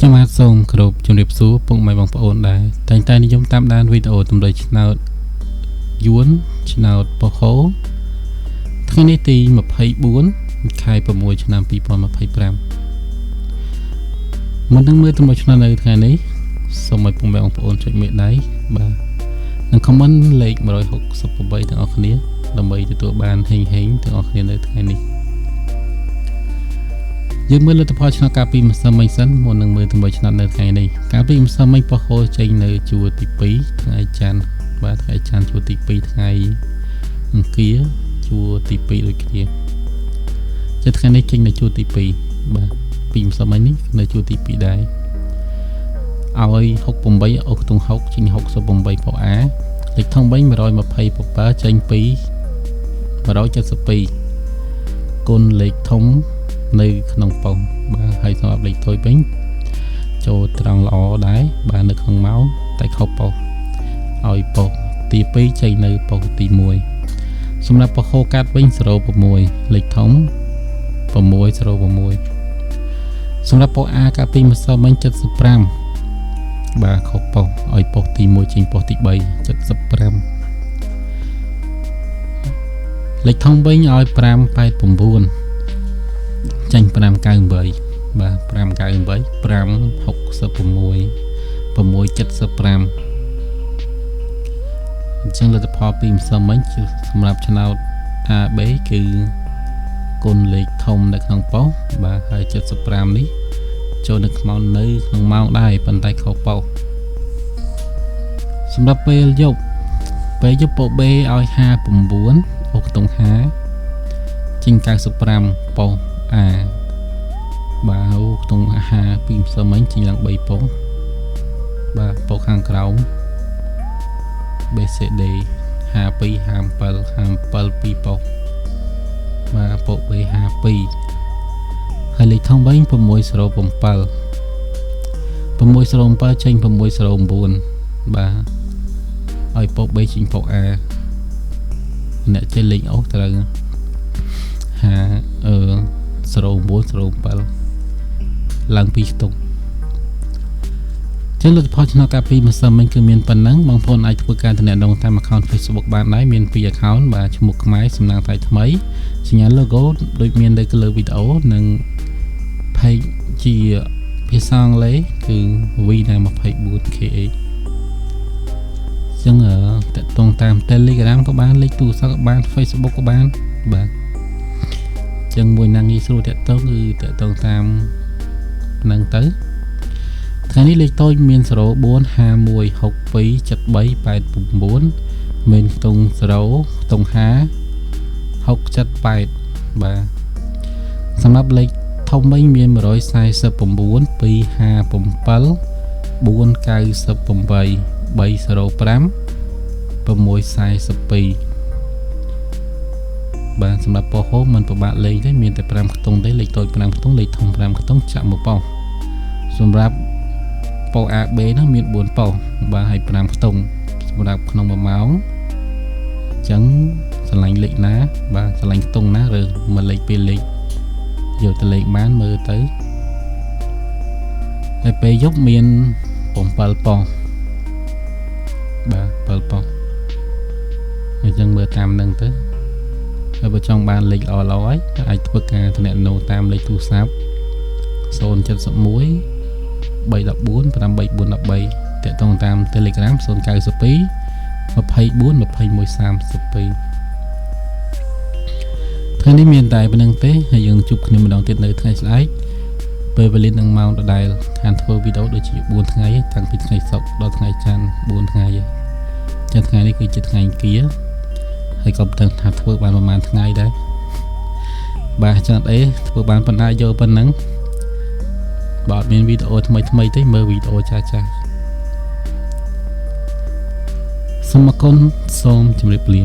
ចាំបាទសូមគោរពជំរាបសួរពុកម៉ែបងប្អូនដែរតែងតែនិយមតាមដានវីដេអូតម្រុយឆ្នោតយួនឆ្នោតពហុថ្ងៃនេះទី24ខែ6ឆ្នាំ2025មុននឹងមើលតម្រុយឆ្នោតនៅថ្ងៃនេះសូមឲ្យពុកម៉ែបងប្អូនចុចមេដៃបាទនិង comment លេខ168ទាំងអស់គ្នាដើម្បីទទួលបានហេងទាំងអស់គ្នានៅថ្ងៃនេះយើងមើលលទ្ធផលឆ្នោតកាលពីម្សិលមិញសិនមុននឹងមើលតម្រុយឆ្នោតនៅថ្ងៃនេះកាលពីម្សិលមិញពហុចេញនៅជួរទី2ថ្ងៃច័ន្ទបាទថ្ងៃច័ន្ទជួរទី2ថ្ងៃអង្គារជួរទី2ដូចគ្នាចុះថ្ងៃនេះចេញនៅជួរទី2បាទពីម្សិលមិញនេះនៅជួរទី2ដែរឲ្យ68អូខ្ទង់6ចេញ68ផអាលេខធំវិញ127ចេញពី172គុណលេខធំនៅក្នុងប៉ុសបាទហើយសម្រាប់លេខថយវិញចូលត្រង់ល្អដែរបាទនៅក្នុងម៉ោងតែខុសប៉ុសឲ្យប៉ុសទី2ចេញនៅប៉ុសទី1សម្រាប់ពហុកាត់វិញ06លេខធំ606សម្រាប់ប៉ុស A កាត់ពីម្សិលមិញ75បាទខុសប៉ុសឲ្យប៉ុសទី1ចេញប៉ុសទី3 75លេខធំវិញឲ្យ589ចាញ់598បាទ598 566 675អញ្ចឹងលទ្ធផលពីម្សិលមិញសម្រាប់ឆ្នោត AB គឺគុណលេខធំនៅក្នុងប៉ុសបាទហើយ75នេះចូលនៅក្នុងម៉ោងដែរប៉ុន្តែខុសប៉ុសសម្រាប់ពេលយប់ប៉ុស B ឲ្យ59អូខ្ទង់5ចេញ95ប៉ុសA បាទអូខ្ទង់5ពីម្សិលមិញចេញឡើង3ប៉ុសបាទប៉ុសខាងក្រោម BCD 52 57 57 2ប៉ុសបាទប៉ុស B 52ហើយលេខធំវិញ607ចេញ609បាទឲ្យប៉ុស B ចេញប៉ុស A អ្នកចេះលេខអូសត្រូវ0907ឡើង2ខ្ទង់ចឹងលទ្ធផលឆ្នោតកាលពីម្សិលមិញគឺមានប៉ុណ្ណឹងបងប្អូនអាចធ្វើការទំនាក់ទំនងតាម account Facebook បានដែរមាន2 account បាទឈ្មោះខ្មែរសំណាងតែថ្មីសញ្ញា logo ដូចមាននៅលើវីដេអូនិង page ជាភាសាអង់គ្លេសគឺ Vina24KH ចឹងតាក់ទងតាម Telegram ក៏បានលេខទូរស័ព្ទក៏បាន Facebook ក៏បានបាទចឹងមួយណាងាយស្រួលតាក់ទងគឺតាក់ទងតាមហ្នឹងទៅថ្ងៃនេះលេខតូចមាន04 51 62 73 89មានខ្ទង់0ខ្ទង់5 678បាទសម្រាប់លេខធំវិញមាន149 257 498 305 642បាទសម្រាប់ប៉ុសហូមមិនពិបាកលេខទេមានតែ5ខ្ទង់ទេលេខតូច5ខ្ទង់លេខធំ5ខ្ទង់ចាក់មួយប៉ុសសម្រាប់ប៉ុស AB នោះមាន4ប៉ុសបាទហើយ5ខ្ទង់សម្រាប់ក្នុង1ម៉ោងអញ្ចឹងឆ្លាញ់លេខណាបាទឆ្លាញ់ខ្ទង់ណាឬមួយលេខពីរលេខយកទៅលេខបានមើលទៅហើយពេលយប់មាន7ប៉ុសបាទ7ប៉ុសអញ្ចឹងមើលតាមនឹងទៅហើយបើចង់បានលេខល្អៗអាចធ្វើការទំនាក់ទំនងតាមលេខទូរស័ព្ទ071 314 8413តាក់ទងតាម Telegram 092 24 21 32ថ្ងៃនេះមានតែប៉ុណ្្នឹងទេហើយយើងជួបគ្នាម្ដងទៀតនៅថ្ងៃស្អែកពេលវេលានឹងម៉ោងដដែលខានធ្វើវីដេអូដូចជា4ថ្ងៃតាំងពីថ្ងៃសុក្រដល់ថ្ងៃច័ន្ទ4ថ្ងៃចឹងថ្ងៃនេះគឺជាថ្ងៃអង្គារហើយក៏មិនថាធ្វើបានប្រហែលថ្ងៃដែរបាទចឹងអីធ្វើបានប៉ុណ្ណាយកប៉ុណ្ណឹងបើអត់មានវីដេអូថ្មីទេមើលវីដេអូចាស់សូមអរគុណសូមជម្រាបលា